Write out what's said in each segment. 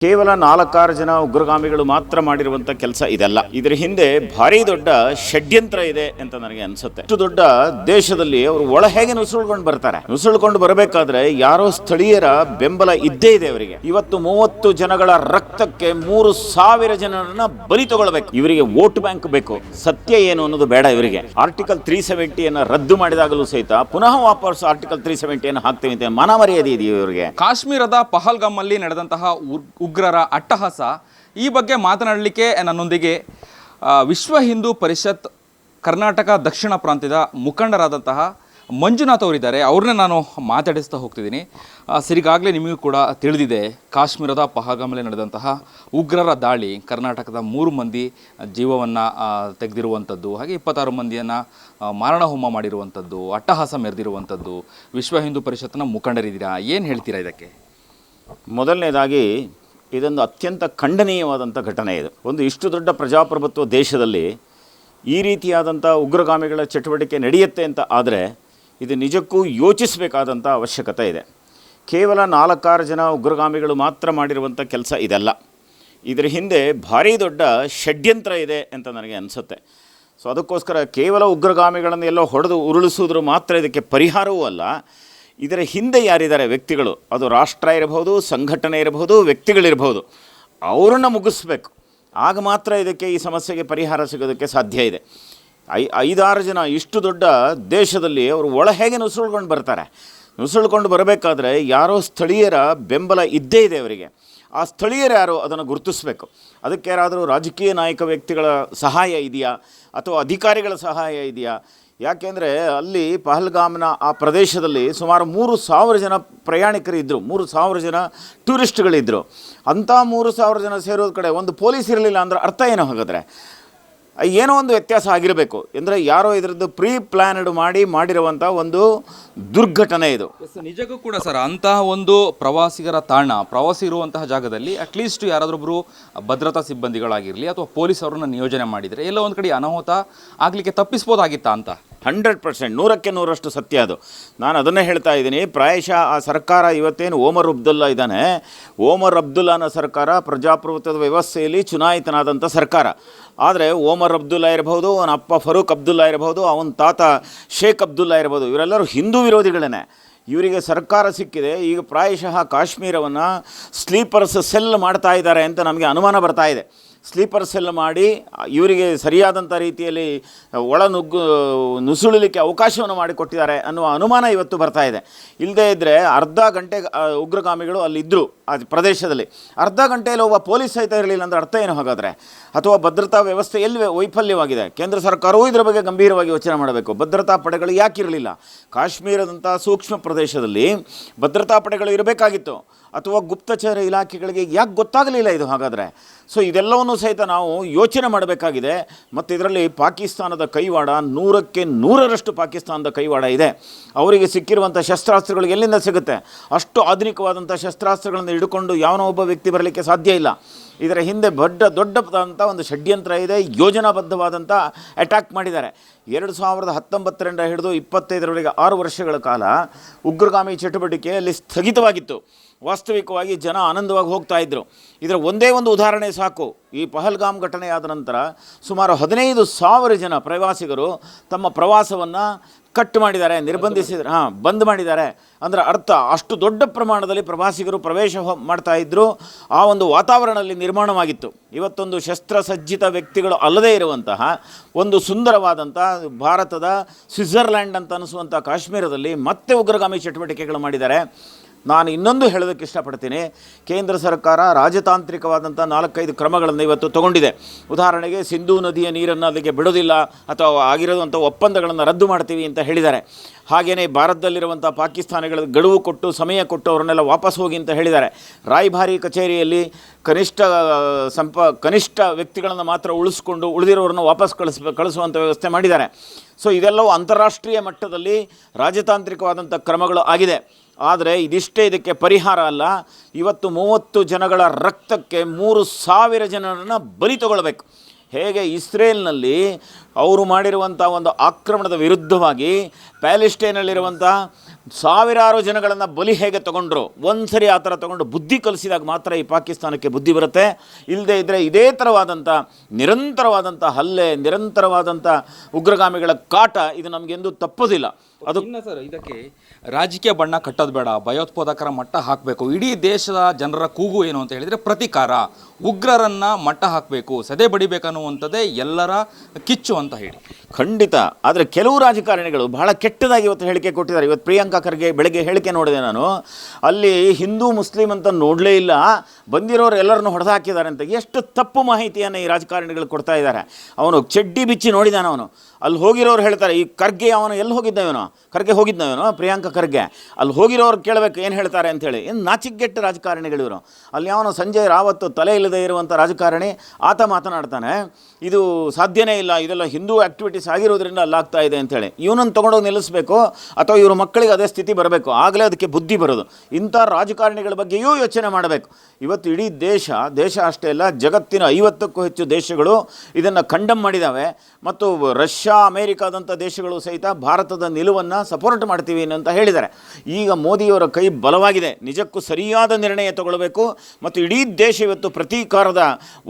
ಕೇವಲ 4-6 ಜನ ಉಗ್ರಗಾಮಿಗಳು ಮಾತ್ರ ಮಾಡಿರುವಂತ ಕೆಲಸ ಇದೆಲ್ಲ. ಇದರ ಹಿಂದೆ ಭಾರಿ ದೊಡ್ಡ ಷಡ್ಯಂತ್ರ ಇದೆ ಅಂತ ನನಗೆ ಅನ್ಸುತ್ತೆ. ಇಷ್ಟು ದೊಡ್ಡ ದೇಶದಲ್ಲಿ ಅವರು ಒಳ ಹೇಗೆ ನುಸುಳ್ಕೊಂಡು ಬರ್ತಾರೆ? ನುಸುಳ್ಕೊಂಡು ಬರಬೇಕಾದ್ರೆ ಯಾರೋ ಸ್ಥಳೀಯರ ಬೆಂಬಲ ಇದ್ದೇ ಇದೆ ಅವರಿಗೆ. ಇವತ್ತು 30 ಜನಗಳ ರಕ್ತಕ್ಕೆ 3,000 ಜನರನ್ನ ಬಲಿ ತಗೊಳ್ಬೇಕು. ಇವರಿಗೆ ವೋಟ್ ಬ್ಯಾಂಕ್ ಬೇಕು. ಸತ್ಯ ಏನು ಅನ್ನೋದು ಬೇಡ ಇವರಿಗೆ. ಆರ್ಟಿಕಲ್ 370 ರದ್ದು ಮಾಡಿದಾಗಲೂ ಸಹಿತ ಪುನಃ ವಾಪಸ್ ಆರ್ಟಿಕಲ್ 370 ಹಾಕ್ತೇವೆ ಅಂತ ಮಾನಮರ್ಯಾದೆ ಇದೆಯಾ ಇವರಿಗೆ? ಕಾಶ್ಮೀರದ ಪಹಲ್ಗಾಮ್ ಅಲ್ಲಿ ನಡೆದಂತಹ ಉಗ್ರರ ಅಟ್ಟಹಾಸ ಈ ಬಗ್ಗೆ ಮಾತನಾಡಲಿಕ್ಕೆ ನನ್ನೊಂದಿಗೆ ವಿಶ್ವ ಹಿಂದೂ ಪರಿಷತ್ ಕರ್ನಾಟಕ ದಕ್ಷಿಣ ಪ್ರಾಂತ್ಯದ ಮುಖಂಡರಾದಂತಹ ಮಂಜುನಾಥ್ ಅವರಿದ್ದಾರೆ. ಅವ್ರನ್ನೇ ನಾನು ಮಾತಾಡಿಸ್ತಾ ಹೋಗ್ತಿದ್ದೀನಿ. ಸರಿಗಾಗಲೇ ನಿಮಗೂ ಕೂಡ ತಿಳಿದಿದೆ, ಕಾಶ್ಮೀರದ ಪಹಲ್ಗಾಮಲ್ಲಿ ನಡೆದಂತಹ ಉಗ್ರರ ದಾಳಿ ಕರ್ನಾಟಕದ 3 ಮಂದಿ ಜೀವವನ್ನು ತೆಗೆದಿರುವಂಥದ್ದು, ಹಾಗೆ 26 ಮಂದಿಯನ್ನು ಮಾರಣಹೋಮ ಮಾಡಿರುವಂಥದ್ದು, ಅಟ್ಟಹಾಸ ಮೆರೆದಿರುವಂಥದ್ದು. ವಿಶ್ವ ಹಿಂದೂ ಪರಿಷತ್ನ ಮುಖಂಡರಿದ್ದೀರಾ, ಏನು ಹೇಳ್ತೀರಾ ಇದಕ್ಕೆ? ಮೊದಲನೇದಾಗಿ ಇದೊಂದು ಅತ್ಯಂತ ಖಂಡನೀಯವಾದಂಥ ಘಟನೆ. ಇದು ಒಂದು ಇಷ್ಟು ದೊಡ್ಡ ಪ್ರಜಾಪ್ರಭುತ್ವ ದೇಶದಲ್ಲಿ ಈ ರೀತಿಯಾದಂಥ ಉಗ್ರಗಾಮಿಗಳ ಚಟುವಟಿಕೆ ನಡೆಯುತ್ತೆ ಅಂತ ಆದರೆ ಇದು ನಿಜಕ್ಕೂ ಯೋಚಿಸಬೇಕಾದಂಥ ಅವಶ್ಯಕತೆ ಇದೆ. ಕೇವಲ 4-6 ಜನ ಉಗ್ರಗಾಮಿಗಳು ಮಾತ್ರ ಮಾಡಿರುವಂಥ ಕೆಲಸ ಇದೆಲ್ಲ. ಇದರ ಹಿಂದೆ ಭಾರಿ ದೊಡ್ಡ ಷಡ್ಯಂತ್ರ ಇದೆ ಅಂತ ನನಗೆ ಅನಿಸುತ್ತೆ. ಸೊ ಅದಕ್ಕೋಸ್ಕರ ಕೇವಲ ಉಗ್ರಗಾಮಿಗಳನ್ನು ಎಲ್ಲೋ ಹೊಡೆದು ಉರುಳಿಸೋದ್ರ ಮಾತ್ರ ಇದಕ್ಕೆ ಪರಿಹಾರವೂ ಅಲ್ಲ. ಇದರ ಹಿಂದೆ ಯಾರಿದ್ದಾರೆ ವ್ಯಕ್ತಿಗಳು, ಅದು ರಾಷ್ಟ್ರ ಇರಬಹುದು, ಸಂಘಟನೆ ಇರಬಹುದು, ವ್ಯಕ್ತಿಗಳಿರಬಹುದು, ಅವರನ್ನ ಮುಗಿಸ್ಬೇಕು. ಆಗ ಮಾತ್ರ ಇದಕ್ಕೆ ಈ ಸಮಸ್ಯೆಗೆ ಪರಿಹಾರ ಸಿಗೋದಕ್ಕೆ ಸಾಧ್ಯ ಇದೆ. 5-6 ಜನ ಇಷ್ಟು ದೊಡ್ಡ ದೇಶದಲ್ಲಿ ಅವರು ಒಳ ಹೇಗೆ ನುಸುಳ್ಕೊಂಡು ಬರ್ತಾರೆ? ನುಸುಳ್ಕೊಂಡು ಬರಬೇಕಾದ್ರೆ ಯಾರೋ ಸ್ಥಳೀಯರ ಬೆಂಬಲ ಇದ್ದೇ ಇದೆ ಅವರಿಗೆ. ಆ ಸ್ಥಳೀಯರು ಯಾರು ಅದನ್ನು ಗುರುತಿಸಬೇಕು. ಅದಕ್ಕೆ ಯಾರಾದರೂ ರಾಜಕೀಯ ನಾಯಕ ವ್ಯಕ್ತಿಗಳ ಸಹಾಯ ಇದೆಯಾ ಅಥವಾ ಅಧಿಕಾರಿಗಳ ಸಹಾಯ ಇದೆಯಾ? ಯಾಕೆಂದರೆ ಅಲ್ಲಿ ಪಹಲ್ಗಾಮ್ನ ಆ ಪ್ರದೇಶದಲ್ಲಿ ಸುಮಾರು 3,000 ಜನ ಪ್ರಯಾಣಿಕರು ಇದ್ದರು, 3,000 ಜನ ಟೂರಿಸ್ಟ್ಗಳಿದ್ದರು. ಅಂಥ 3,000 ಜನ ಸೇರೋದ ಕಡೆ ಒಂದು ಪೊಲೀಸ್ ಇರಲಿಲ್ಲ ಅಂದರೆ ಅರ್ಥ ಏನು? ಹಾಗಾದರೆ ಏನೋ ಒಂದು ವ್ಯತ್ಯಾಸ ಆಗಿರಬೇಕು. ಅಂದರೆ ಯಾರೋ ಇದರದ್ದು ಪ್ರೀ ಪ್ಲ್ಯಾನ್ಡ್ ಮಾಡಿರುವಂಥ ಒಂದು ದುರ್ಘಟನೆ ಇದು. ನಿಜಕ್ಕೂ ಕೂಡ ಸರ್, ಅಂತಹ ಒಂದು ಪ್ರವಾಸಿಗರ ತಾಣ, ಪ್ರವಾಸಿ ಇರುವಂತಹ ಜಾಗದಲ್ಲಿ ಅಟ್ಲೀಸ್ಟ್ ಯಾರಾದ್ರೊಬ್ಬರು ಭದ್ರತಾ ಸಿಬ್ಬಂದಿಗಳಾಗಿರಲಿ ಅಥವಾ ಪೊಲೀಸ್ ಅವರನ್ನು ನಿಯೋಜನೆ ಮಾಡಿದರೆ ಎಲ್ಲೋ ಒಂದು ಕಡೆ ಅನಾಹುತ ಆಗಲಿಕ್ಕೆ ತಪ್ಪಿಸ್ಬೋದಾಗಿತ್ತಾ ಅಂತ? 100%, 100% ಸತ್ಯ ಅದು. ನಾನು ಅದನ್ನೇ ಹೇಳ್ತಾ ಇದ್ದೀನಿ. ಪ್ರಾಯಶಃ ಆ ಸರ್ಕಾರ ಇವತ್ತೇನು ಓಮರ್ ಅಬ್ದುಲ್ಲಾ ಇದ್ದಾನೆ, ಓಮರ್ ಅಬ್ದುಲ್ಲಾನ ಸರ್ಕಾರ ಪ್ರಜಾಪ್ರಭುತ್ವದ ವ್ಯವಸ್ಥೆಯಲ್ಲಿ ಚುನಾಯಿತನಾದಂಥ ಸರ್ಕಾರ. ಆದರೆ ಓಮರ್ ಅಬ್ದುಲ್ಲಾ ಇರಬಹುದು, ಅವನ ಅಪ್ಪ ಫರೂಕ್ ಅಬ್ದುಲ್ಲಾ ಇರಬಹುದು, ಅವನ ತಾತ ಶೇಖ್ ಅಬ್ದುಲ್ಲಾ ಇರಬಹುದು, ಇವರೆಲ್ಲರೂ ಹಿಂದೂ ವಿರೋಧಿಗಳೇ. ಇವರಿಗೆ ಸರ್ಕಾರ ಸಿಕ್ಕಿದೆ. ಈಗ ಪ್ರಾಯಶಃ ಕಾಶ್ಮೀರವನ್ನು ಸ್ಲೀಪರ್ಸ್ ಸೆಲ್ ಮಾಡ್ತಾ ಇದ್ದಾರೆ ಅಂತ ನಮಗೆ ಅನುಮಾನ ಬರ್ತಾ ಇದೆ. ಸ್ಲೀಪರ್ ಸೆಲ್ ಮಾಡಿ ಇವರಿಗೆ ಸರಿಯಾದಂಥ ರೀತಿಯಲ್ಲಿ ನುಸುಳಲಿಕ್ಕೆ ಅವಕಾಶವನ್ನು ಮಾಡಿಕೊಟ್ಟಿದ್ದಾರೆ ಅನ್ನುವ ಅನುಮಾನ ಇವತ್ತು ಬರ್ತಾ ಇದೆ. ಇಲ್ಲದೇ ಇದ್ದರೆ ಅರ್ಧ ಗಂಟೆ ಉಗ್ರಗಾಮಿಗಳು ಅಲ್ಲಿದ್ದರು ಆ ಪ್ರದೇಶದಲ್ಲಿ. ಅರ್ಧ ಗಂಟೆಯಲ್ಲಿ ಒಬ್ಬ ಪೊಲೀಸ್ ಸಹಿತ ಇರಲಿಲ್ಲ ಅಂದರೆ ಅರ್ಥ ಏನು ಹಾಗಾದರೆ? ಅಥವಾ ಭದ್ರತಾ ವ್ಯವಸ್ಥೆ ಎಲ್ಲಿ ವೈಫಲ್ಯವಾಗಿದೆ? ಕೇಂದ್ರ ಸರ್ಕಾರವೂ ಇದರ ಬಗ್ಗೆ ಗಂಭೀರವಾಗಿ ಯೋಚನೆ ಮಾಡಬೇಕು. ಭದ್ರತಾ ಪಡೆಗಳು ಯಾಕಿರಲಿಲ್ಲ? ಕಾಶ್ಮೀರದಂಥ ಸೂಕ್ಷ್ಮ ಪ್ರದೇಶದಲ್ಲಿ ಭದ್ರತಾ ಪಡೆಗಳು ಇರಬೇಕಾಗಿತ್ತು. ಅಥವಾ ಗುಪ್ತಚರ ಇಲಾಖೆಗಳಿಗೆ ಯಾಕೆ ಗೊತ್ತಾಗಲಿಲ್ಲ ಇದು ಹಾಗಾದರೆ? ಸೊ ಇದೆಲ್ಲವನ್ನೂ ಸಹಿತ ನಾವು ಯೋಚನೆ ಮಾಡಬೇಕಾಗಿದೆ. ಮತ್ತು ಇದರಲ್ಲಿ ಪಾಕಿಸ್ತಾನದ ಕೈವಾಡ 100ಕ್ಕೆ 100ರಷ್ಟು ಪಾಕಿಸ್ತಾನದ ಕೈವಾಡ ಇದೆ. ಅವರಿಗೆ ಸಿಕ್ಕಿರುವಂಥ ಶಸ್ತ್ರಾಸ್ತ್ರಗಳು ಎಲ್ಲಿಂದ ಸಿಗುತ್ತೆ? ಅಷ್ಟು ಆಧುನಿಕವಾದಂಥ ಶಸ್ತ್ರಾಸ್ತ್ರಗಳನ್ನು ಹಿಡ್ಕೊಂಡು ಯಾವನೋ ಒಬ್ಬ ವ್ಯಕ್ತಿ ಬರಲಿಕ್ಕೆ ಸಾಧ್ಯ ಇಲ್ಲ. ಇದರ ಹಿಂದೆ ದೊಡ್ಡದಾದಂಥ ಒಂದು ಷಡ್ಯಂತ್ರ ಇದೆ. ಯೋಜನಾಬದ್ಧವಾದಂಥ ಅಟ್ಯಾಕ್ ಮಾಡಿದ್ದಾರೆ. 2019ರಿಂದ ಹಿಡಿದು 25ರವರೆಗೆ 6 ವರ್ಷಗಳ ಕಾಲ ಉಗ್ರಗಾಮಿ ಚಟುವಟಿಕೆಯಲ್ಲಿ ಸ್ಥಗಿತವಾಗಿತ್ತು. ವಾಸ್ತವಿಕವಾಗಿ ಜನ ಆನಂದವಾಗಿ ಹೋಗ್ತಾ ಇದ್ದರು. ಇದರ ಒಂದೇ ಒಂದು ಉದಾಹರಣೆ ಸಾಕು. ಈ ಪಹಲ್ಗಾಮ್ ಘಟನೆಯಾದ ನಂತರ ಸುಮಾರು 15,000 ಜನ ಪ್ರವಾಸಿಗರು ತಮ್ಮ ಪ್ರವಾಸವನ್ನು ಕಟ್ ಮಾಡಿದ್ದಾರೆ, ನಿರ್ಬಂಧಿಸಿದ್ದಾರೆ, ಬಂದ್ ಮಾಡಿದ್ದಾರೆ. ಅಂದರೆ ಅರ್ಥ ಅಷ್ಟು ದೊಡ್ಡ ಪ್ರಮಾಣದಲ್ಲಿ ಪ್ರವಾಸಿಗರು ಪ್ರವೇಶ ಮಾಡ್ತಾ ಇದ್ದರು. ಆ ಒಂದು ವಾತಾವರಣದಲ್ಲಿ ನಿರ್ಮಾಣವಾಗಿತ್ತು. ಇವತ್ತೊಂದು ಶಸ್ತ್ರಸಜ್ಜಿತ ವ್ಯಕ್ತಿಗಳು ಅಲ್ಲದೇ ಇರುವಂತಹ ಒಂದು ಸುಂದರವಾದಂಥ ಭಾರತದ ಸ್ವಿಟ್ಜರ್ಲ್ಯಾಂಡ್ ಅಂತ ಅನಿಸುವಂಥ ಕಾಶ್ಮೀರದಲ್ಲಿ ಮತ್ತೆ ಉಗ್ರಗಾಮಿ ಚಟುವಟಿಕೆಗಳು ಮಾಡಿದ್ದಾರೆ. ನಾನು ಇನ್ನೊಂದು ಹೇಳೋದಕ್ಕೆ ಇಷ್ಟಪಡ್ತೀನಿ. ಕೇಂದ್ರ ಸರ್ಕಾರ ರಾಜತಾಂತ್ರಿಕವಾದಂಥ 4-5 ಕ್ರಮಗಳನ್ನು ಇವತ್ತು ತಗೊಂಡಿದೆ. ಉದಾಹರಣೆಗೆ ಸಿಂಧೂ ನದಿಯ ನೀರನ್ನು ಅಲ್ಲಿಗೆ ಬಿಡೋದಿಲ್ಲ ಅಥವಾ ಆಗಿರೋದಂಥ ಒಪ್ಪಂದಗಳನ್ನು ರದ್ದು ಮಾಡ್ತೀವಿ ಅಂತ ಹೇಳಿದ್ದಾರೆ. ಹಾಗೆಯೇ ಭಾರತದಲ್ಲಿರುವಂಥ ಪಾಕಿಸ್ತಾನಿಗಳ ಗಡುವು ಕೊಟ್ಟು ಸಮಯ ಕೊಟ್ಟು ಅವರನ್ನೆಲ್ಲ ವಾಪಸ್ ಹೋಗಿ ಅಂತ ಹೇಳಿದ್ದಾರೆ. ರಾಯಭಾರಿ ಕಚೇರಿಯಲ್ಲಿ ಕನಿಷ್ಠ ವ್ಯಕ್ತಿಗಳನ್ನು ಮಾತ್ರ ಉಳಿಸ್ಕೊಂಡು ಉಳಿದಿರೋರನ್ನು ವಾಪಸ್ ಕಳಿಸುವಂಥ ವ್ಯವಸ್ಥೆ ಮಾಡಿದ್ದಾರೆ. ಸೊ ಇದೆಲ್ಲವೂ ಅಂತಾರಾಷ್ಟ್ರೀಯ ಮಟ್ಟದಲ್ಲಿ ರಾಜತಾಂತ್ರಿಕವಾದಂಥ ಕ್ರಮಗಳು ಆಗಿದೆ. ಆದರೆ ಇದಿಷ್ಟೇ ಇದಕ್ಕೆ ಪರಿಹಾರ ಅಲ್ಲ. ಇವತ್ತು 30 ಜನಗಳ ರಕ್ತಕ್ಕೆ 3,000 ಜನರನ್ನು ಬಲಿ ತಗೊಳ್ಬೇಕು. ಹೇಗೆ ಇಸ್ರೇಲ್ನಲ್ಲಿ ಅವರು ಮಾಡಿರುವಂಥ ಒಂದು ಆಕ್ರಮಣದ ವಿರುದ್ಧವಾಗಿ ಪ್ಯಾಲೆಸ್ಟೈನಲ್ಲಿರುವಂಥ ಸಾವಿರಾರು ಜನಗಳನ್ನು ಬಲಿ ಹೇಗೆ ತಗೊಂಡ್ರು, ಒಂದ್ಸರಿ ಆ ಥರ ತಗೊಂಡು ಬುದ್ಧಿ ಕಲಿಸಿದಾಗ ಮಾತ್ರ ಈ ಪಾಕಿಸ್ತಾನಕ್ಕೆ ಬುದ್ಧಿ ಬರುತ್ತೆ. ಇಲ್ಲದೆ ಇದ್ದರೆ ಇದೇ ಥರವಾದಂಥ ನಿರಂತರವಾದಂಥ ಹಲ್ಲೆ, ನಿರಂತರವಾದಂಥ ಉಗ್ರಗಾಮಿಗಳ ಕಾಟ ಇದು ನಮಗೆಂದೂ ತಪ್ಪೋದಿಲ್ಲ. ಅದು ಇನ್ನು ಸರ್, ಇದಕ್ಕೆ ರಾಜಕೀಯ ಬಣ್ಣ ಕಟ್ಟೋದು ಬೇಡ, ಭಯೋತ್ಪಾದಕರ ಮಟ್ಟ ಹಾಕಬೇಕು. ಇಡೀ ದೇಶದ ಜನರ ಕೂಗು ಏನು ಅಂತ ಹೇಳಿದರೆ ಪ್ರತೀಕಾರ, ಉಗ್ರರನ್ನ ಮಟ್ಟ ಹಾಕಬೇಕು, ಸದೆ ಬಡಿಬೇಕನ್ನುವಂಥದ್ದೇ ಎಲ್ಲರ ಕಿಚ್ಚು ಅಂತ ಹೇಳಿ. ಖಂಡಿತ. ಆದರೆ ಕೆಲವು ರಾಜಕಾರಣಿಗಳು ಬಹಳ ಕೆಟ್ಟದಾಗಿ ಇವತ್ತು ಹೇಳಿಕೆ ಕೊಟ್ಟಿದ್ದಾರೆ. ಇವತ್ತು ಪ್ರಿಯಾಂಕಾ ಖರ್ಗೆ ಬೆಳಗ್ಗೆ ಹೇಳಿಕೆ ನೋಡಿದೆ ನಾನು, ಅಲ್ಲಿ ಹಿಂದೂ ಮುಸ್ಲಿಂ ಅಂತ ನೋಡಲೇ ಇಲ್ಲ, ಬಂದಿರೋರು ಎಲ್ಲರನ್ನು ಹೊಡೆದು ಹಾಕಿದ್ದಾರೆ ಅಂತ. ಎಷ್ಟು ತಪ್ಪು ಮಾಹಿತಿಯನ್ನು ಈ ರಾಜಕಾರಣಿಗಳು ಕೊಡ್ತಾ ಇದ್ದಾರೆ. ಅವನು ಚಡ್ಡಿ ಬಿಚ್ಚಿ ನೋಡಿದಾನೆ ಅವನು. ಅಲ್ಲಿ ಹೋಗಿರೋರು ಹೇಳ್ತಾರೆ, ಈ ಖರ್ಗೆ ಅವನು ಎಲ್ಲಿ ಹೋಗಿದ್ದವನು, ಖರ್ಗೆ ಹೋಗಿದ್ದವನು ಪ್ರಿಯಾಂಕಾ ಖರ್ಗೆ, ಅಲ್ಲಿ ಹೋಗಿರೋರು ಕೇಳಬೇಕು ಏನು ಹೇಳ್ತಾರೆ ಅಂಥೇಳಿ. ಏನು ನಾಚಿಕೆಗೆಟ್ಟ ರಾಜಕಾರಣಿಗಳು ಇವರು. ಅಲ್ಲಿ ಅವನು ಸಂಜಯ್ ರಾವತ್ ತಲೆ ಇಲ್ಲದೆ ಇರುವಂಥ ರಾಜಕಾರಣಿ, ಆತ ಮಾತನಾಡ್ತಾನೆ ಇದು ಸಾಧ್ಯನೇ ಇಲ್ಲ, ಇದೆಲ್ಲ ಹಿಂದೂ ಆ್ಯಕ್ಟಿವಿಟೀಸ್ ಆಗಿರೋದ್ರಿಂದ ಅಲ್ಲಾಗ್ತಾ ಇದೆ ಅಂಥೇಳಿ. ಇವನನ್ನು ತೊಗೊಂಡೋಗಿ ನಿಲ್ಲಿಸಬೇಕು ಅಥವಾ ಇವ್ರ ಮಕ್ಕಳಿಗೆ ಅದೇ ಸ್ಥಿತಿ ಬರಬೇಕು, ಆಗಲೇ ಅದಕ್ಕೆ ಬುದ್ಧಿ ಬರೋದು. ಇಂಥ ರಾಜಕಾರಣಿಗಳ ಬಗ್ಗೆಯೂ ಯೋಚನೆ ಮಾಡಬೇಕು. ಇವತ್ತು ಇಡೀ ದೇಶ ಅಷ್ಟೇ ಅಲ್ಲ, ಜಗತ್ತಿನ 50ಕ್ಕೂ ಹೆಚ್ಚು ದೇಶಗಳು ಇದನ್ನು ಕಂಡಮ್ ಮಾಡಿದ್ದಾವೆ. ಮತ್ತು ರಷ್ಯಾ, ಅಮೇರಿಕಾದಂಥ ದೇಶಗಳು ಸಹಿತ ಭಾರತದ ನಿಲುವನ್ನು ಸಪೋರ್ಟ್ ಮಾಡ್ತೀವಿ ಅಂತ ಹೇಳಿದ್ದಾರೆ. ಈಗ ಮೋದಿಯವರ ಕೈ ಬಲವಾಗಿದೆ, ನಿಜಕ್ಕೂ ಸರಿಯಾದ ನಿರ್ಣಯ ತಗೊಳ್ಬೇಕು. ಮತ್ತು ಇಡೀ ದೇಶ ಇವತ್ತು ಪ್ರತೀಕಾರದ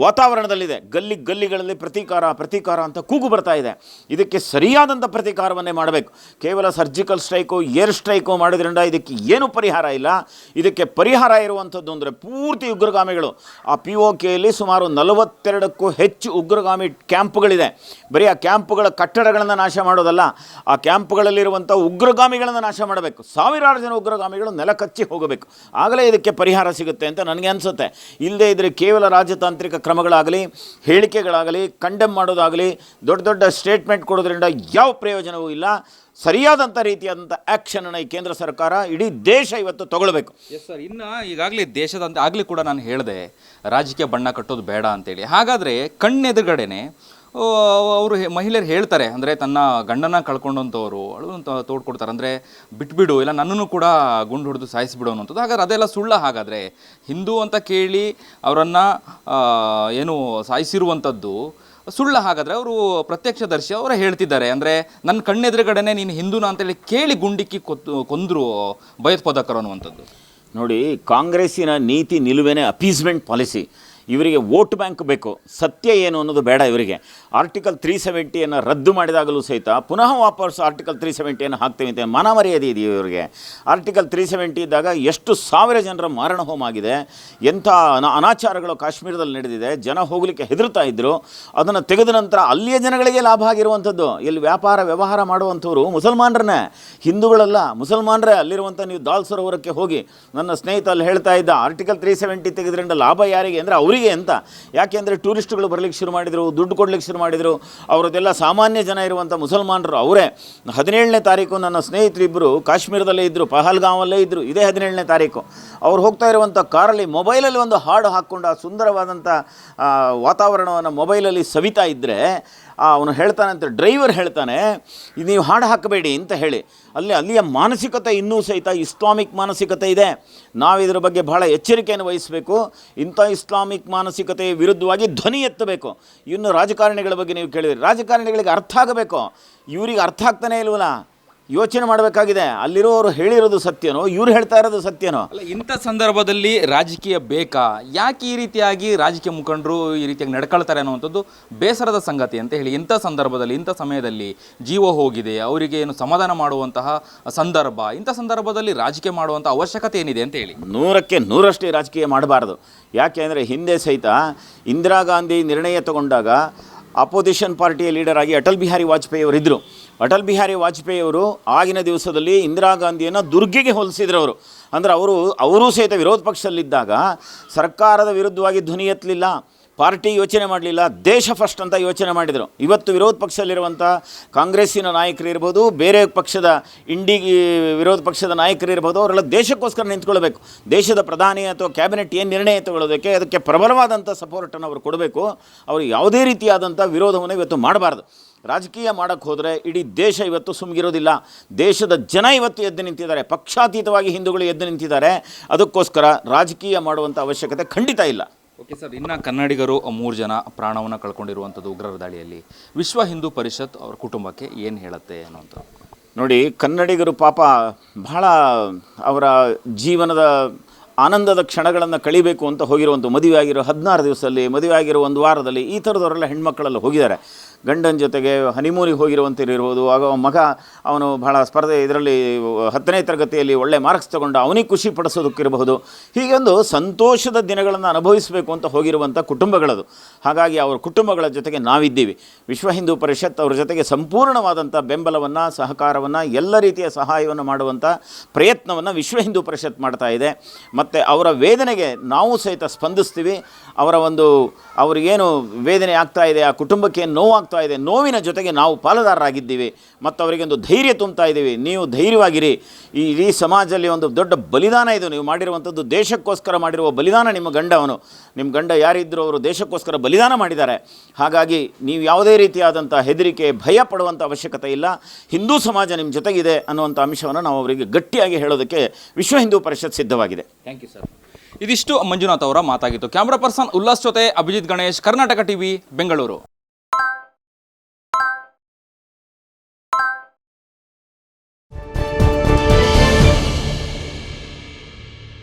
ವಾತಾವರಣದಲ್ಲಿದೆ. ಗಲ್ಲಿಗಳಲ್ಲಿ ಪ್ರತೀಕಾರ ಅಂತ ಕೂಗು ಬರ್ತಾ ಇದೆ. ಇದಕ್ಕೆ ಸರಿಯಾದಂಥ ಪ್ರತೀಕಾರವನ್ನೇ ಮಾಡಬೇಕು. ಕೇವಲ ಸರ್ಜಿಕಲ್ ಸ್ಟ್ರೈಕು, ಏರ್ ಸ್ಟ್ರೈಕು ಮಾಡೋದ್ರಿಂದ ಇದಕ್ಕೆ ಏನು ಪರಿಹಾರ ಇಲ್ಲ. ಇದಕ್ಕೆ ಪರಿಹಾರ ಇರುವಂಥದ್ದು ಅಂದರೆ ಪೂರ್ತಿ ಉಗ್ರಗಾಮಿಗಳು. ಆ POKಯಲ್ಲಿ ಸುಮಾರು 42ಕ್ಕೂ ಹೆಚ್ಚು ಉಗ್ರಗಾಮಿ ಕ್ಯಾಂಪ್ಗಳಿದೆ. ಬರೀ ಆ ಕ್ಯಾಂಪ್ಗಳ ಕಟ್ಟಡಗಳನ್ನು ನಾಶ ಮಾಡೋದಲ್ಲ, ಆ ಕ್ಯಾಂಪ್ಗಳಲ್ಲಿರುವಂಥ ಉಗ್ರಗಾಮಿಗಳನ್ನು ನಾಶ ಮಾಡಬೇಕು. ಸಾವಿರಾರು ಜನ ಉಗ್ರಗಾಮಿಗಳು ನೆಲ ಕಚ್ಚಿ ಹೋಗಬೇಕು, ಆಗಲೇ ಇದಕ್ಕೆ ಪರಿಹಾರ ಸಿಗುತ್ತೆ ಅಂತ ನನಗೆ ಅನಿಸುತ್ತೆ. ಇಲ್ಲದೇ ಇದ್ದರೆ ಕೇವಲ ರಾಜತಾಂತ್ರಿಕ ಕ್ರಮಗಳಾಗಲಿ, ಹೇಳಿಕೆಗಳಾಗಲಿ, ಕಂಡೆಮ್ ಮಾಡೋದಾಗಲಿ, ದೊಡ್ಡ ಸ್ಟೇಟ್ಮೆಂಟ್ ಕೊಡೋದ್ರಿಂದ ಯಾವ ಪ್ರಯೋಜನವೂ ಇಲ್ಲ. ಸರಿಯಾದಂಥ ರೀತಿಯಾದಂಥ ಆ್ಯಕ್ಷನನ್ನು ಈ ಕೇಂದ್ರ ಸರ್ಕಾರ, ಇಡೀ ದೇಶ ಇವತ್ತು ತಗೊಳ್ಬೇಕು. ಎಸ್ ಸರ್, ಇನ್ನು ಈಗಾಗಲೇ ದೇಶದಂತ ಆಗಲಿ ಕೂಡ ನಾನು ಹೇಳಿದೆ ರಾಜಕೀಯ ಬಣ್ಣ ಕಟ್ಟೋದು ಬೇಡ ಅಂತೇಳಿ. ಹಾಗಾದರೆ ಕಣ್ಣೆದುರುಗಡೆನೆ ಅವರು ಮಹಿಳೆಯರು ಹೇಳ್ತಾರೆ, ಅಂದರೆ ತನ್ನ ಗಂಡನ ಕಳ್ಕೊಂಡಂಥವ್ರು ತೋಡ್ಕೊಡ್ತಾರೆ, ಅಂದರೆ ಬಿಟ್ಬಿಡು, ಇಲ್ಲ ನನ್ನನ್ನು ಕೂಡ ಗುಂಡು ಹೊಡೆದು ಸಾಯಿಸಿಬಿಡು ಅನ್ನೋಂಥದ್ದು. ಹಾಗಾದ್ರೆ ಅದೆಲ್ಲ ಸುಳ್ಳ? ಹಾಗಾದರೆ ಹಿಂದೂ ಅಂತ ಕೇಳಿ ಅವರನ್ನು ಏನು ಸಾಯಿಸಿರುವಂಥದ್ದು ಸುಳ್ಳ? ಹಾಗಾದರೆ ಅವರು ಪ್ರತ್ಯಕ್ಷದರ್ಶಿ ಅವರೇ ಹೇಳ್ತಿದ್ದಾರೆ, ಅಂದರೆ ನನ್ನ ಕಣ್ಣೆದುರುಗಡೆನೆ ನೀನು ಹಿಂದೂನ ಅಂತೇಳಿ ಕೇಳಿ ಗುಂಡಿಕ್ಕಿ ಕೊಂದರು ಭಯೋತ್ಪಾದಕರು ಅನ್ನುವಂಥದ್ದು. ನೋಡಿ, ಕಾಂಗ್ರೆಸ್ಸಿನ ನೀತಿ ನಿಲುವೇನೆ ಅಪೀಸ್ಮೆಂಟ್ ಪಾಲಿಸಿ. ಇವರಿಗೆ ವೋಟ್ ಬ್ಯಾಂಕ್ ಬೇಕು, ಸತ್ಯ ಏನು ಅನ್ನೋದು ಬೇಡ ಇವರಿಗೆ. ಆರ್ಟಿಕಲ್ 370 ರದ್ದು ಮಾಡಿದಾಗಲೂ ಸಹಿತ ಪುನಃ ವಾಪಸ್ ಆರ್ಟಿಕಲ್ 370 ಹಾಕ್ತೇವೆ ಅಂತ ಮನಮರ್ಯಾದೆ ಇದೆಯೋ ಇವರಿಗೆ. ಆರ್ಟಿಕಲ್ 370 ಇದ್ದಾಗ ಎಷ್ಟು ಸಾವಿರ ಜನರ ಮಾರಣ ಹೋಮ ಆಗಿದೆ, ಎಂಥ ಅನಾಚಾರಗಳು ಕಾಶ್ಮೀರದಲ್ಲಿ ನಡೆದಿದೆ, ಜನ ಹೋಗಲಿಕ್ಕೆ ಹೆದರ್ತಾ ಇದ್ದರು. ಅದನ್ನು ತೆಗೆದ ನಂತರ ಅಲ್ಲಿಯ ಜನಗಳಿಗೆ ಲಾಭ ಆಗಿರುವಂಥದ್ದು. ಇಲ್ಲಿ ವ್ಯವಹಾರ ಮಾಡುವಂಥವ್ರು ಮುಸಲ್ಮಾನರನ್ನೇ, ಹಿಂದೂಗಳಲ್ಲ, ಮುಸಲ್ಮಾನರೇ. ಅಲ್ಲಿರುವಂಥ ನೀವು ದಾಲ್ ಸರೋವರಕ್ಕೆ ಹೋಗಿ, ನನ್ನ ಸ್ನೇಹಿತ ಅಲ್ಲಿ ಹೇಳ್ತಾ ಇದ್ದ, ಆರ್ಟಿಕಲ್ 370 ತೆಗೆದ್ರಿಂದ ಲಾಭ ಯಾರಿಗೆ ಅಂದರೆ ಅವರಿಗೆ ಅಂತ. ಯಾಕೆಂದರೆ ಟೂರಿಸ್ಟ್ಗಳು ಬರಲಿಕ್ಕೆ ಶುರು ಮಾಡಿದರು, ದುಡ್ಡು ಕೊಡಲಿಕ್ಕೆ ಶುರು ಮಾಡಿದರು. ಅವರದೆಲ್ಲ ಸಾಮಾನ್ಯ ಜನ ಇರುವಂಥ ಮುಸಲ್ಮಾನರು ಅವರೇ. 17ನೇ ತಾರೀಕು ನನ್ನ ಸ್ನೇಹಿತರಿಬ್ಬರು ಕಾಶ್ಮೀರದಲ್ಲೇ ಇದ್ದರು, ಪಹಲ್ಗಾಮಲ್ಲೇ ಇದ್ದರು. ಇದೇ 17ನೇ ತಾರೀಕು ಅವ್ರು ಹೋಗ್ತಾ ಇರುವಂಥ ಕಾರಲ್ಲಿ ಮೊಬೈಲಲ್ಲಿ ಒಂದು ಹಾಡು ಹಾಕ್ಕೊಂಡು ಆ ಸುಂದರವಾದಂಥ ವಾತಾವರಣವನ್ನು ಮೊಬೈಲಲ್ಲಿ ಸವಿತಾ ಇದ್ದರೆ ಅವನು ಹೇಳ್ತಾನಂತೆ, ಡ್ರೈವರ್ ಹೇಳ್ತಾನೆ, ನೀವು ಹಾಡು ಹಾಕಬೇಡಿ ಅಂತ ಹೇಳಿ. ಅಲ್ಲಿಯ ಮಾನಸಿಕತೆ ಇನ್ನೂ ಸಹಿತ ಇಸ್ಲಾಮಿಕ್ ಮಾನಸಿಕತೆ ಇದೆ. ನಾವು ಇದರ ಬಗ್ಗೆ ಬಹಳ ಎಚ್ಚರಿಕೆಯನ್ನು ವಹಿಸಬೇಕು. ಇಂಥ ಇಸ್ಲಾಮಿಕ್ ಮಾನಸಿಕತೆಯ ವಿರುದ್ಧವಾಗಿ ಧ್ವನಿ ಎತ್ತಬೇಕು. ಇನ್ನು ರಾಜಕಾರಣಿಗಳ ಬಗ್ಗೆ ನೀವು ಕೇಳಿದ್ರಿ, ರಾಜಕಾರಣಿಗಳಿಗೆ ಅರ್ಥ ಆಗಬೇಕು. ಇವರಿಗೆ ಅರ್ಥ ಆಗ್ತಾನೆ ಇಲ್ವಲ್ಲ, ಯೋಚನೆ ಮಾಡಬೇಕಾಗಿದೆ. ಅಲ್ಲಿರೋರು ಹೇಳಿರೋದು ಸತ್ಯನೋ, ಇವ್ರು ಹೇಳ್ತಾ ಇರೋದು ಸತ್ಯನೋ? ಅಲ್ಲ, ಇಂಥ ಸಂದರ್ಭದಲ್ಲಿ ರಾಜಕೀಯ ಬೇಕಾ? ಯಾಕೆ ಈ ರೀತಿಯಾಗಿ ರಾಜಕೀಯ ಮುಖಂಡರು ಈ ರೀತಿಯಾಗಿ ನಡ್ಕೊಳ್ತಾರೆ ಅನ್ನುವಂಥದ್ದು ಬೇಸರದ ಸಂಗತಿ ಅಂತ ಹೇಳಿ. ಇಂಥ ಸಂದರ್ಭದಲ್ಲಿ, ಇಂಥ ಸಮಯದಲ್ಲಿ ಜೀವ ಹೋಗಿದೆ, ಅವರಿಗೆ ಏನು ಸಮಾಧಾನ ಮಾಡುವಂತಹ ಸಂದರ್ಭ, ಇಂಥ ಸಂದರ್ಭದಲ್ಲಿ ರಾಜಕೀಯ ಮಾಡುವಂಥ ಅವಶ್ಯಕತೆ ಏನಿದೆ ಅಂತ ಹೇಳಿ. 100ಕ್ಕೆ 100ರಷ್ಟೇ ರಾಜಕೀಯ ಮಾಡಬಾರ್ದು. ಯಾಕೆ ಅಂದರೆ ಹಿಂದೆ ಸಹಿತ ಇಂದಿರಾ ಗಾಂಧಿ ನಿರ್ಣಯ ತಗೊಂಡಾಗ ಅಪೋಸಿಷನ್ ಪಾರ್ಟಿಯ ಲೀಡರ್ ಆಗಿ ಅಟಲ್ ಬಿಹಾರಿ ವಾಜಪೇಯಿ ಅವರಿದ್ದರು. ಅಟಲ್ ಬಿಹಾರಿ ವಾಜಪೇಯಿ ಅವರು ಆಗಿನ ದಿವಸದಲ್ಲಿ ಇಂದಿರಾ ಗಾಂಧಿಯನ್ನು ದುರ್ಗೆಗೆ ಹೋಲಿಸಿದ್ರು ಅವರು. ಅಂದರೆ ಅವರೂ ಸಹಿತ ವಿರೋಧ ಪಕ್ಷದಲ್ಲಿದ್ದಾಗ ಸರ್ಕಾರದ ವಿರುದ್ಧವಾಗಿ ಧ್ವನಿ ಎತ್ತಲಿಲ್ಲ, ಪಾರ್ಟಿ ಯೋಚನೆ ಮಾಡಲಿಲ್ಲ, ದೇಶ ಫಸ್ಟ್ ಅಂತ ಯೋಚನೆ ಮಾಡಿದರು. ಇವತ್ತು ವಿರೋಧ ಪಕ್ಷದಲ್ಲಿರುವಂಥ ಕಾಂಗ್ರೆಸ್ಸಿನ ನಾಯಕರು ಇರ್ಬೋದು, ಬೇರೆ ಪಕ್ಷದ ವಿರೋಧ ಪಕ್ಷದ ನಾಯಕರು ಇರ್ಬೋದು, ಅವರೆಲ್ಲ ದೇಶಕ್ಕೋಸ್ಕರ ನಿಂತ್ಕೊಳ್ಬೇಕು. ದೇಶದ ಪ್ರಧಾನಿ ಅಥವಾ ಕ್ಯಾಬಿನೆಟ್ ಏನು ನಿರ್ಣಯ ತಗೊಳ್ಳೋದಕ್ಕೆ ಅದಕ್ಕೆ ಪ್ರಬಲವಾದಂಥ ಸಪೋರ್ಟನ್ನು ಅವರು ಕೊಡಬೇಕು. ಅವರು ಯಾವುದೇ ರೀತಿಯಾದಂಥ ವಿರೋಧವನ್ನು ಇವತ್ತು ಮಾಡಬಾರ್ದು. ರಾಜಕೀಯ ಮಾಡೋಕ್ಕೆ ಹೋದರೆ ಇಡೀ ದೇಶ ಇವತ್ತು ಸುಮ್ಗಿರೋದಿಲ್ಲ. ದೇಶದ ಜನ ಇವತ್ತು ಎದ್ದು ನಿಂತಿದ್ದಾರೆ, ಪಕ್ಷಾತೀತವಾಗಿ ಹಿಂದೂಗಳು ಎದ್ದು ನಿಂತಿದ್ದಾರೆ. ಅದಕ್ಕೋಸ್ಕರ ರಾಜಕೀಯ ಮಾಡುವಂಥ ಅವಶ್ಯಕತೆ ಖಂಡಿತ ಇಲ್ಲ. ಓಕೆ ಸರ್, ಇನ್ನು ಕನ್ನಡಿಗರು 3 ಜನ ಪ್ರಾಣವನ್ನು ಕಳ್ಕೊಂಡಿರುವಂಥದ್ದು ಉಗ್ರರ ದಾಳಿಯಲ್ಲಿ ವಿಶ್ವ ಹಿಂದೂ ಪರಿಷತ್ ಅವ್ರ ಕುಟುಂಬಕ್ಕೆ ಏನು ಹೇಳುತ್ತೆ ಅನ್ನೋಂಥದ್ದು? ನೋಡಿ, ಕನ್ನಡಿಗರು ಪಾಪ ಬಹಳ ಅವರ ಜೀವನದ ಆನಂದದ ಕ್ಷಣಗಳನ್ನು ಕಳಿಬೇಕು ಅಂತ ಹೋಗಿರುವಂಥ ಮದುವೆ ಆಗಿರೋ 16 ದಿವಸದಲ್ಲಿ, ಮದುವೆ ಆಗಿರೋ 1 ವಾರದಲ್ಲಿ ಈ ಥರದವರೆಲ್ಲ ಹೆಣ್ಮಕ್ಕಳೆಲ್ಲ ಹೋಗಿದ್ದಾರೆ. ಗಂಡನ ಜೊತೆಗೆ ಹನಿಮೂನಿಗೆ ಹೋಗಿರುವಂತಿರ್ಬೋದು. ಆಗ ಮಗ ಅವನು ಬಹಳ ಸ್ಪರ್ಧೆ ಇದರಲ್ಲಿ 10ನೇ ತರಗತಿಯಲ್ಲಿ ಒಳ್ಳೆ ಮಾರ್ಕ್ಸ್ ತೊಗೊಂಡು ಅವನಿಗೆ ಖುಷಿ ಪಡಿಸೋದಕ್ಕಿರಬಹುದು. ಹೀಗೆ ಒಂದು ಸಂತೋಷದ ದಿನಗಳನ್ನು ಅನುಭವಿಸಬೇಕು ಅಂತ ಹೋಗಿರುವಂಥ ಕುಟುಂಬಗಳದು. ಹಾಗಾಗಿ ಅವರ ಕುಟುಂಬಗಳ ಜೊತೆಗೆ ನಾವಿದ್ದೀವಿ. ವಿಶ್ವ ಹಿಂದೂ ಪರಿಷತ್ ಅವ್ರ ಜೊತೆಗೆ ಸಂಪೂರ್ಣವಾದಂಥ ಬೆಂಬಲವನ್ನು, ಸಹಕಾರವನ್ನು, ಎಲ್ಲ ರೀತಿಯ ಸಹಾಯವನ್ನು ಮಾಡುವಂಥ ಪ್ರಯತ್ನವನ್ನು ವಿಶ್ವ ಹಿಂದೂ ಪರಿಷತ್ ಮಾಡ್ತಾ ಇದೆ. ಮತ್ತು ಅವರ ವೇದನೆಗೆ ನಾವು ಸಹಿತ ಸ್ಪಂದಿಸ್ತೀವಿ. ಅವರಿಗೇನು ವೇದನೆ ಆಗ್ತಾ ಇದೆ, ಆ ಕುಟುಂಬಕ್ಕೆ ನೋವಾಗ್ತಾ ಇದೆ, ನೋವಿನ ಜೊತೆಗೆ ನಾವು ಪಾಲುದಾರರಾಗಿದ್ದೀವಿ ಮತ್ತು ಅವರಿಗೊಂದು ಧೈರ್ಯ ತುಂಬ್ತಾ ಇದ್ದೀವಿ. ನೀವು ಧೈರ್ಯವಾಗಿರಿ. ಈ ಇಡೀ ಸಮಾಜದಲ್ಲಿ ಒಂದು ದೊಡ್ಡ ಬಲಿದಾನ ಇದು. ನೀವು ಮಾಡಿರುವಂಥದ್ದು ದೇಶಕ್ಕೋಸ್ಕರ ಮಾಡಿರುವ ಬಲಿದಾನ. ನಿಮ್ಮ ಗಂಡ ಯಾರಿದ್ದರೂ ಅವರು ದೇಶಕ್ಕೋಸ್ಕರ ಬಲಿದಾನ ಮಾಡಿದ್ದಾರೆ. ಹಾಗಾಗಿ ನೀವು ಯಾವುದೇ ರೀತಿಯಾದಂಥ ಹೆದರಿಕೆ, ಭಯ ಪಡುವಂಥ ಅವಶ್ಯಕತೆ ಇಲ್ಲ. ಹಿಂದೂ ಸಮಾಜ ನಿಮ್ಮ ಜೊತೆಗಿದೆ ಅನ್ನುವಂಥ ಅಂಶವನ್ನು ನಾವು ಅವರಿಗೆ ಗಟ್ಟಿಯಾಗಿ ಹೇಳೋದಕ್ಕೆ ವಿಶ್ವ ಹಿಂದೂ ಪರಿಷತ್ ಸಿದ್ಧವಾಗಿದೆ. Thank you sir. ಇದಿಷ್ಟು ಮಂಜುನಾಥ್ ಅವರ ಮಾತಾಗಿತ್ತು. ಕ್ಯಾಮ್ರಾ ಪರ್ಸನ್ ಉಲ್ಲಾಸ್ ಜೊತೆ ಅಭಿಜಿತ್ ಗಣೇಶ್, ಕರ್ನಾಟಕ ಟಿವಿ, ಬೆಂಗಳೂರು.